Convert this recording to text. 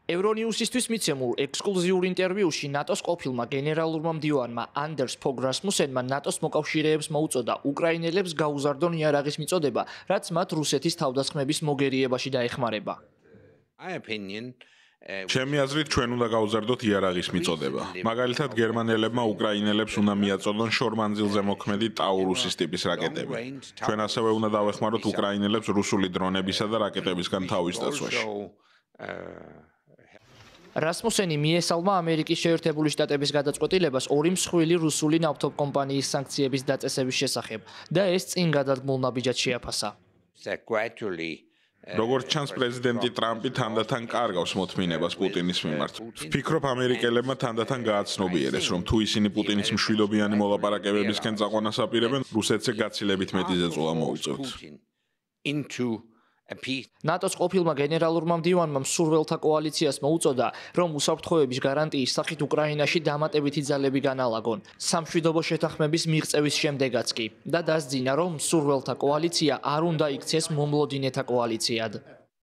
ევრონიუსისთვის მიცემულ ექსკლუზიურ ინტერვიუში ნატოს ყოფილმა გენერალურმა მდივანმა ანდერს ფოგ რასმუსენმა ნატოს მოკავშირეებს მოუწოდა უკრაინელებს გაუზარდონ იარაღის მიწოდება, რაც მათ რუსეთის თავდასხმების მოგერიებაში დაეხმარება. ჩემი აზრით, ჩვენ უნდა გავუზარდოთ იარაღის მიწოდება. მაგალითად, გერმანელებმა უკრაინელებს უნდა მიაწოდონ შორმანძილზე მოქმედი ტაურუსის ტიპის რაკეტები. ჩვენ ასევე უნდა დავეხმაროთ უკრაინელებს რუსული დრონებისა და რაკეტებისგან თავის დაცვაში. რასმუსენი მიესალმა ამერიკის შეერთებული შტატების გადაწყვეტილებას ორი მსხვილი რუსული ნავთობკომპანიის სანქციების დაწესების შესახებ და ეს წინ გადადგმულ ნაბიჯად შეაფასა. როგორც ჩანს, პრეზიდენტი ტრამპი თანდათან კარგავს მოთმინებას პუტინის მიმართ. ვფიქრობ, ამერიკელებმა თანდათან გააცნობიერეს, რომ თუ ისინი პუტინის მშვიდობიანი მოლაპარაკებებისკენ წაყვანას აპირებენ, რუსეთზე გაცილებით მეტი ზეწოლა მოუწევთ. ნატოს ყოფილმა გენერალურმა მდივანმა მსურველთა კოალიციას მოუწოდა, რომ უსაფრთხოების გარანტიის სახით უკრაინაში დამატებითი ძალები განალაგონ, სამშვიდობო შეთანხმების მიღწევის შემდეგაც კი და დასძინა, რომ მსურველთა კოალიცია არ უნდა იქცეს მომლოდინეთა კოალიციად.